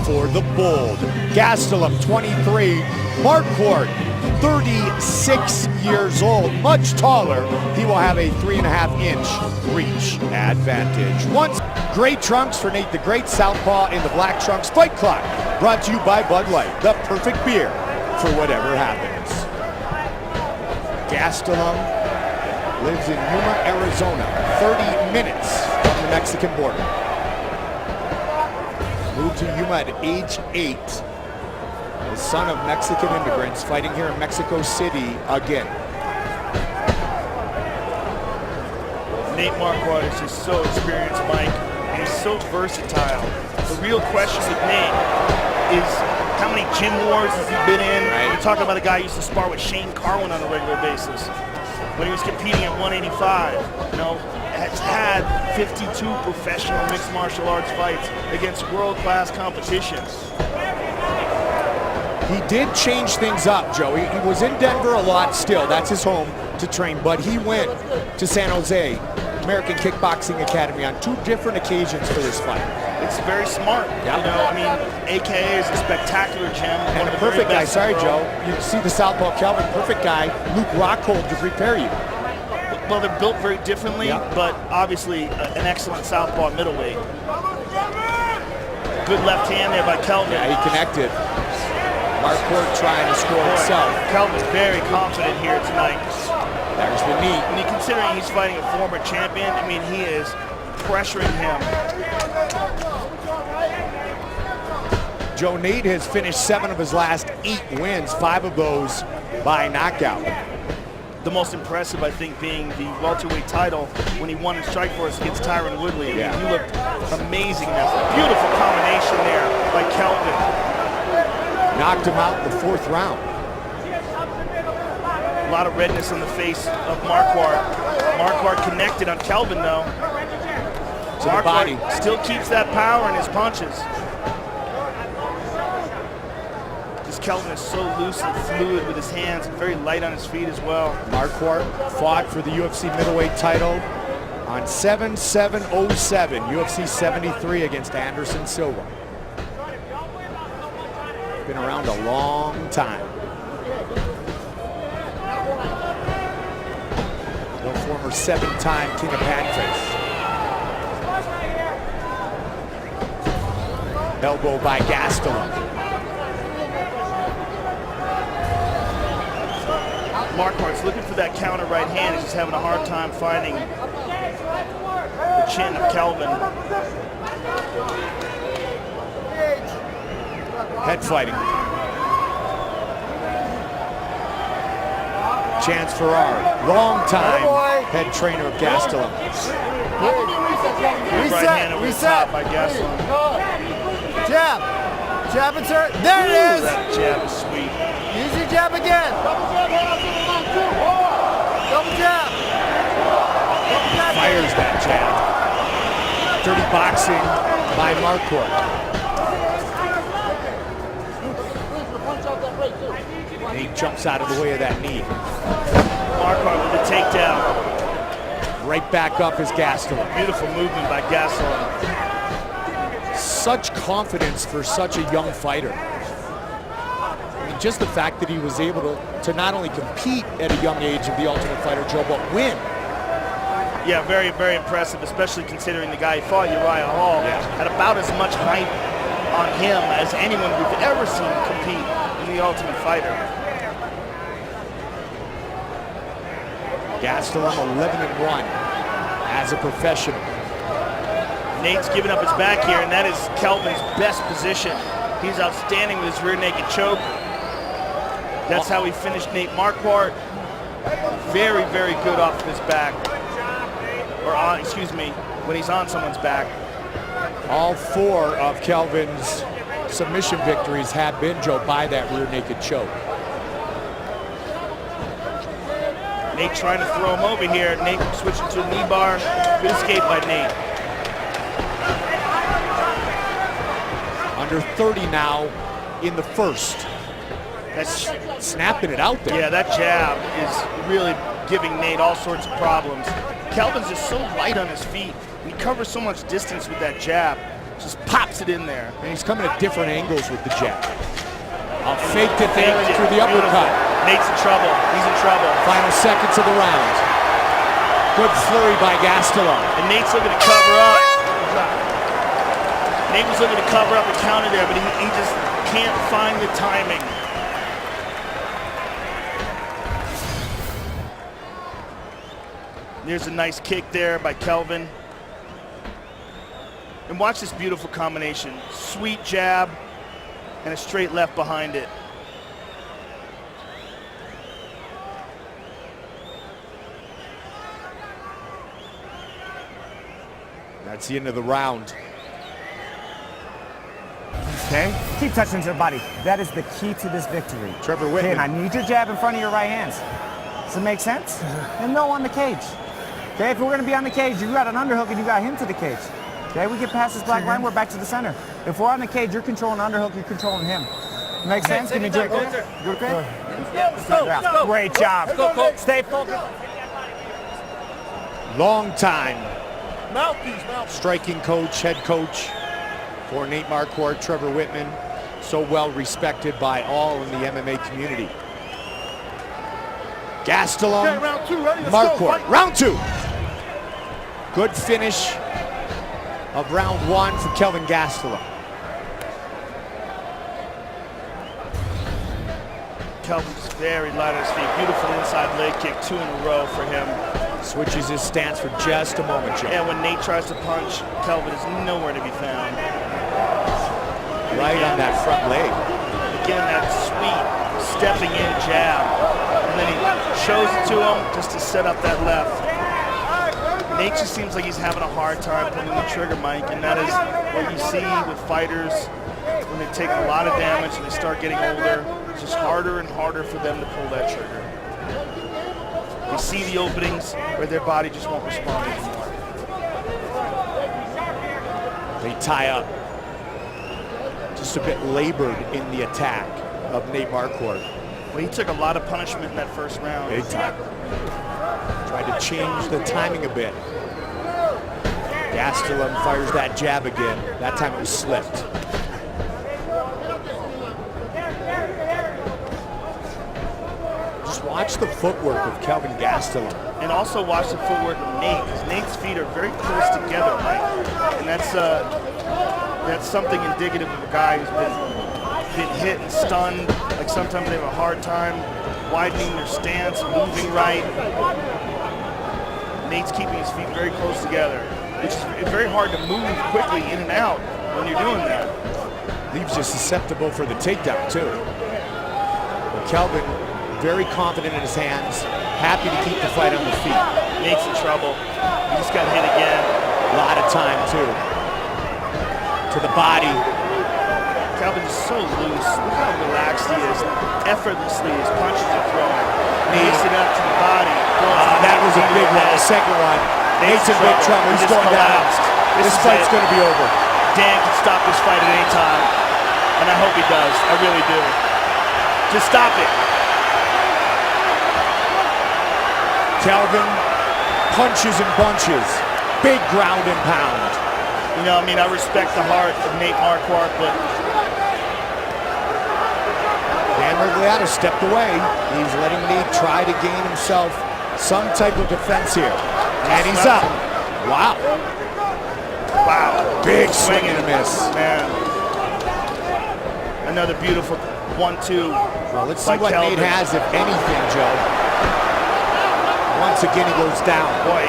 for the bold. Gastelum, 23. Marquardt, 36 years old, much taller. He will have a 3.5-inch reach advantage. Once gray trunks for Nate, the great southpaw in the black trunks. Fight Clock, brought to you by Bud Light, the perfect beer for whatever happens. Gastelum lives in Yuma, Arizona, 30 minutes from the Mexican border. Moved to Yuma at age 8. The son of Mexican immigrants fighting here in Mexico City again. Nate Marquardt is just so experienced, Mike, and he's so versatile. The real question with Nate is how many gym wars has he been in? Right. We're talking about a guy who used to spar with Shane Carwin on a regular basis. When he was competing at 185, has had 52 professional mixed martial arts fights against world-class competition. He did change things up, Joey. He was in Denver a lot still. That's his home to train, but he went to San Jose American Kickboxing Academy on 2 different occasions for this fight. It's very smart. Yep. AKA is a spectacular gym. And a perfect guy, sorry Joe, you see the southpaw Kelvin, perfect guy, Luke Rockhold to prepare you. Well, they're built very differently, but obviously an excellent southpaw middleweight. Good left hand there by Kelvin. Yeah, he connected. Marquardt trying to score himself. Kelvin's very confident here tonight. There's the knee. And considering he's fighting a former champion, he is pressuring him. Joe, Nate has finished 7 of his last 8 wins, 5 of those by knockout. The most impressive, I think, being the welterweight title when he won in Strikeforce against Tyron Woodley. He looked amazing. Beautiful combination there by Kelvin. Knocked him out in the 4th round. A lot of redness on the face of Marquardt. Marquardt connected on Kelvin, though. Marquardt still keeps that power in his punches. This Kelvin is so loose and fluid with his hands and very light on his feet as well. Marquardt fought for the UFC middleweight title on 7/7/07, UFC 73 against Anderson Silva. Been around a long time. The former 7-time King of Panface. Elbow by Gastelum. Marquardt's looking for that counter right hand. He's just having a hard time finding the chin of Kelvin. Head fighting. Chance Farrar, long time head trainer of Gastelum. Right hand over the top by Gastelum. Jab. Jab and turn. There it is. That jab is sweet. Easy jab again. Double jab. Fires that jab. Dirty boxing by Marquardt. He jumps out of the way of that knee. Marquardt with the takedown. Right back up is Gastelum. Beautiful movement by Gastelum. Such confidence for such a young fighter. Just the fact that he was able to not only compete at a young age of the Ultimate Fighter, Joe, but win. Yeah, very, very impressive, especially considering the guy who fought Uriah Hall had about as much hype on him as anyone we've ever seen compete in the Ultimate Fighter. Gastelum 11-1 as a professional. Nate's giving up his back here, and that is Kelvin's best position. He's outstanding with his rear naked choke. That's how he finished Nate Marquardt. Very, very good off of his back. Or on, excuse me, when he's on someone's back. All 4 of Kelvin's submission victories have been, Joe, by that rear naked choke. Nate trying to throw him over here. Nate switching to a knee bar. Good escape by Nate. Under 30 now in the 1st. That's snapping it out there. Yeah, that jab is really giving Nate all sorts of problems. Kelvin's just so light on his feet. He covers so much distance with that jab. Just pops it in there. And he's coming at different angles with the jab. Faked it there and through the uppercut. Nate's in trouble. He's in trouble. Final seconds of the round. Good flurry by Gastelum. And Nate's looking to cover up. Nate was looking to cover up a counter there, but he just can't find the timing. There's a nice kick there by Kelvin. And watch this beautiful combination. Sweet jab and a straight left behind it. That's the end of the round. Okay? Keep touching your body. That is the key to this victory. Trevor Okay, Whitman. and I need your jab in front of your right hands. Does it make sense? And no on the cage. Okay, if we're gonna be on the cage, you got an underhook and you got him to the cage. Okay, we get past this black line, we're back to the center. If we're on the cage, you're controlling the underhook, you're controlling him. Make sense? Give me a drink. You okay? Yeah. Great job. Stay focused. Long time striking coach, head coach for Nate Marquardt, Trevor Whitman. So well respected by all in the MMA community. Gastelum, Okay, round 2, ready? Let's Marquardt. go, fight. Round 2. Good finish of round 1 for Kelvin Gastelum. Kelvin's very light on his feet. Beautiful inside leg kick, 2 in a row for him. Switches his stance for just a moment, Joe. And when Nate tries to punch, Kelvin is nowhere to be found. Right on that front leg. Again, that sweet stepping in jab. And then he shows it to him just to set up that left. Nate just seems like he's having a hard time pulling the trigger, Mike, and that is what you see with fighters when they take a lot of damage and they start getting older. It's just harder and harder for them to pull that trigger. They see the openings where their body just won't respond anymore. They tie up. Just a bit labored in the attack of Nate Marquardt. Well, he took a lot of punishment in that first round. Big time. Tried to change the timing a bit. Gastelum fires that jab again. That time it was slipped. Just watch the footwork of Kelvin Gastelum. And also watch the footwork of Nate, because Nate's feet are very close together, Mike. And that's something indicative of a guy who's been hit and stunned. Like sometimes they have a hard time widening their stance, moving right. Nate's keeping his feet very close together, which is very hard to move quickly in and out when you're doing that. Leaves you susceptible for the takedown too. Well, Kelvin, very confident in his hands, happy to keep the fight on the feet. Nate's in trouble. He just got hit again. A lot of time too. To the body. Kelvin is so loose. Look how relaxed he is. Effortlessly, his punches are thrown. Nate's it up to the body. That was a big one. The second one. Nate's in big trouble. He's going down. This fight's going to be over. Dan can stop this fight at any time. And I hope he does. I really do. Just stop it. Kelvin punches and bunches. Big ground and pound. You know, I mean, I respect the heart of Nate Marquardt, but Dan Marquardt stepped away. He's letting Nate try to gain himself some type of defense here. And he's up. Wow. wow. Big swing and a miss. Man. Another beautiful 1-2. Well, let's see what Nate has, if anything, Joe. Once again, he goes down. Boy,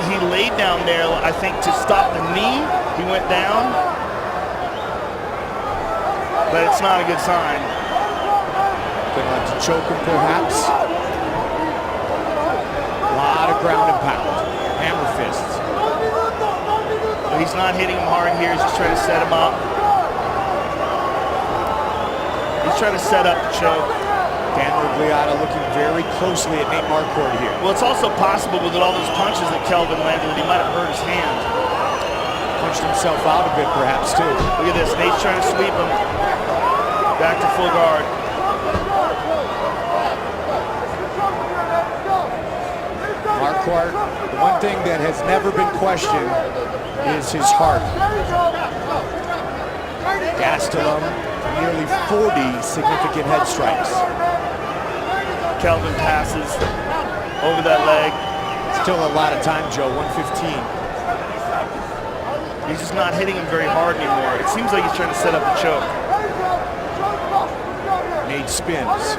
he laid down there, I think, to stop the knee. He went down. But it's not a good sign. Gonna have to choke him, perhaps. A lot of ground and pound. Hammer fists. But he's not hitting him hard here. He's just trying to set him up. He's trying to set up the choke. Dan Marquardt looking very closely at Nate Marquardt here. Well, it's also possible with all those punches that Kelvin landed that he might have hurt his hand. Punched himself out a bit, perhaps, too. Look at this. Nate's trying to sweep him. Back to full guard. Marquardt, the one thing that has never been questioned is his heart. Gastelum, nearly 40 significant head strikes. Kelvin passes over that leg. Still a lot of time, Joe, 115. He's just not hitting him very hard anymore. It seems like he's trying to set up a choke. Nate spins.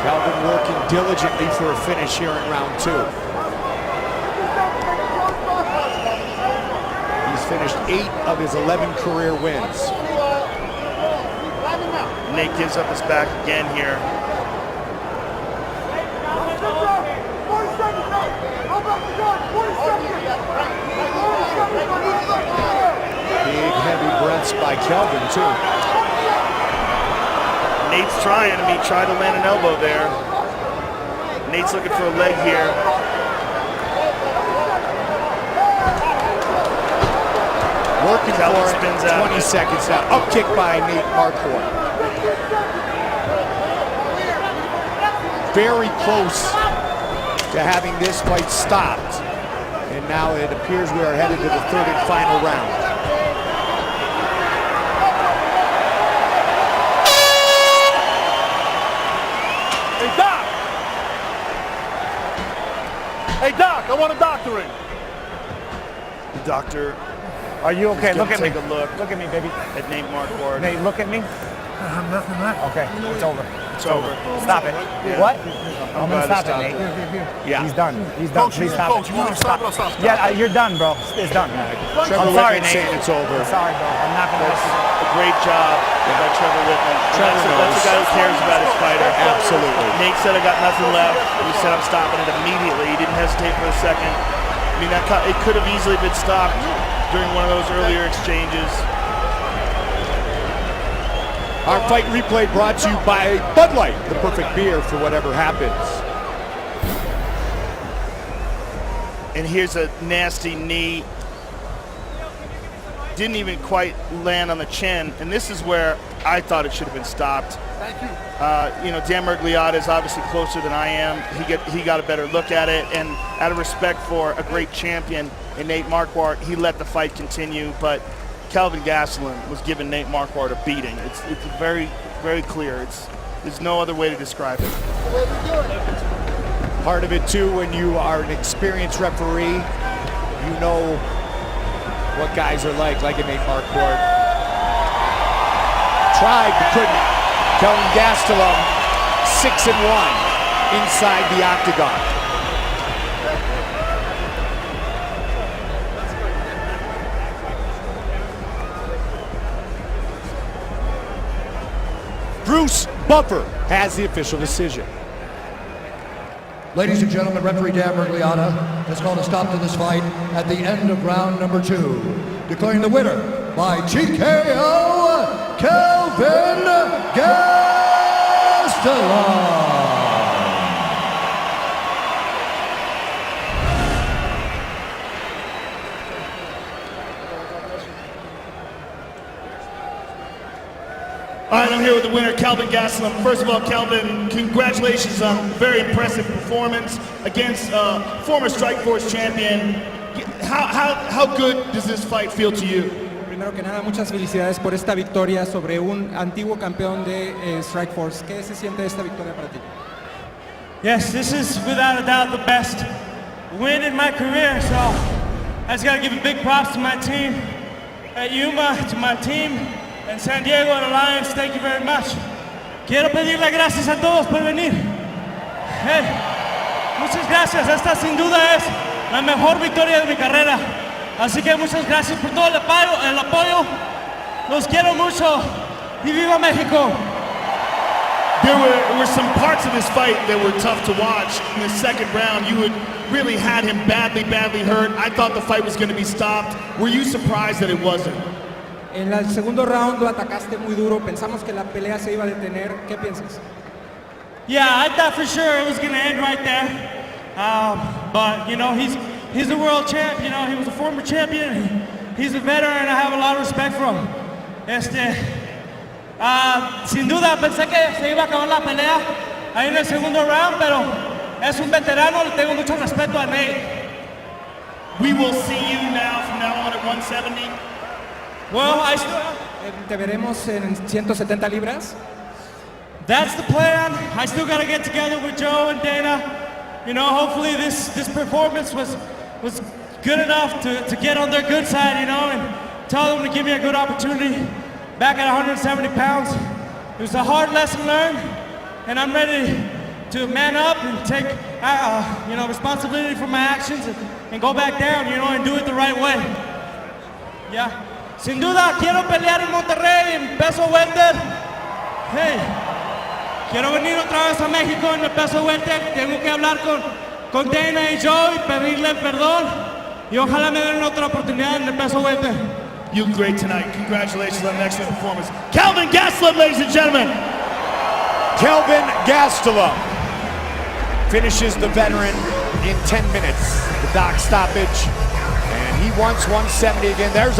Kelvin working diligently for a finish here in round 2. He's finished 8 of his 11 career wins. Nate gives up his back again here. Big heavy breaths by Kelvin too. Nate's trying. He tried to land an elbow there. Nate's looking for a leg here. Working Kelvin for spins it. out. 20 seconds out. Up kick by Nate Marquardt. Very close to having this fight stopped. And now it appears we are headed to the third and final round. Hey, Doc! Hey, Doc, I want a doctoring. The doctor Are you okay? is gonna Look at me. take a look Look at me, baby. at Nate Marquardt. Nate, look at me. Nothing left. Okay, it's over. It's over. Stop it. Yeah. What? I'm gonna glad stop it it, Nate. Yeah. He's done. He's done. Coach, Please stop coach, it. you want to stop it? I'll stop. Yeah, you're done, bro. It's done. Trevor I'm sorry, Whitman Nate. saying it's over. I'm sorry, bro. I'm not gonna. A great job by Trevor Whitman. Trevor That's a knows. guy who cares about his fighter. Absolutely. Nate said, I got nothing left. He said, I'm stopping it immediately. He didn't hesitate for a second. I mean, it could have easily been stopped during one of those earlier exchanges. Our fight replay brought to you by Bud Light, the perfect beer for whatever happens. And here's a nasty knee. Didn't even quite land on the chin. And this is where I thought it should have been stopped. Thank you. Dan Marquardt is obviously closer than I am. He got a better look at it, and out of respect for a great champion in Nate Marquardt, he let the fight continue. But Kelvin Gastelum was giving Nate Marquardt a beating. It's very, very clear. There's no other way to describe it. Part of it too, when you are an experienced referee, you know what guys are like a Nate Marquardt. Tried but couldn't. Kelvin Gastelum, 6-1 inside the octagon. Bruce Buffer has the official decision. Ladies and gentlemen, referee Dan Marquardt has called a stop to this fight at the end of round number 2, declaring the winner by TKO, Kelvin Gastelum. All right, I'm here with the winner, Kelvin Gastelum. First of all, Kelvin, congratulations on a very impressive performance against former Strikeforce champion. How good does this fight feel to you? Primero que nada, muchas felicidades por esta victoria sobre un antiguo campeón de Strikeforce. ¿Qué se siente esta victoria para ti? Yes, this is without a doubt the best win in my career, so I just got to give a big props to my team at Yuma, to my team in San Diego and Alliance. Thank you very much. Quiero pedirle gracias a todos por venir. Hey, muchas gracias. Esta sin duda es la mejor victoria de mi carrera. Así que muchas gracias por todo el apoyo. Los quiero mucho. Y viva México. There were some parts of this fight that were tough to watch. In the second round, you had really had him badly hurt. I thought the fight was going to be stopped. Were you surprised that it wasn't? En el segundo round lo atacaste muy duro. Pensamos que la pelea se iba a detener. ¿Qué piensas? Yeah, I thought for sure it was going to end right there. But, you know, he's a world champ. You know, he was a former champion. He's a veteran. I have a lot of respect for him. Sin duda pensé que se iba a acabar la pelea, ahí en el segundo round, pero es un veterano, le tengo mucho respeto a Nate. We will see you now from now on at 170. Well, Te veremos en 170 libras. that's the plan. I still got to get together with Joe and Dana. You know, hopefully this performance was good enough to get on their good side, you know, and tell them to give me a good opportunity back at 170 pounds. It was a hard lesson learned, and I'm ready to man up and take, responsibility for my actions and go back down, you know, and do it the right way. Yeah. Sin duda, quiero pelear en Monterrey en peso welter. Hey, quiero venir otra vez a México en el peso welter. Tengo que hablar con Dana y Joe y pedirle perdón. Y ojalá me den otra oportunidad en el peso welter. You look great tonight. Congratulations on an excellent performance. Kelvin Gastelum, ladies and gentlemen. Kelvin Gastelum finishes the veteran in 10 minutes. The doc stoppage, and he wants 170 again. There's our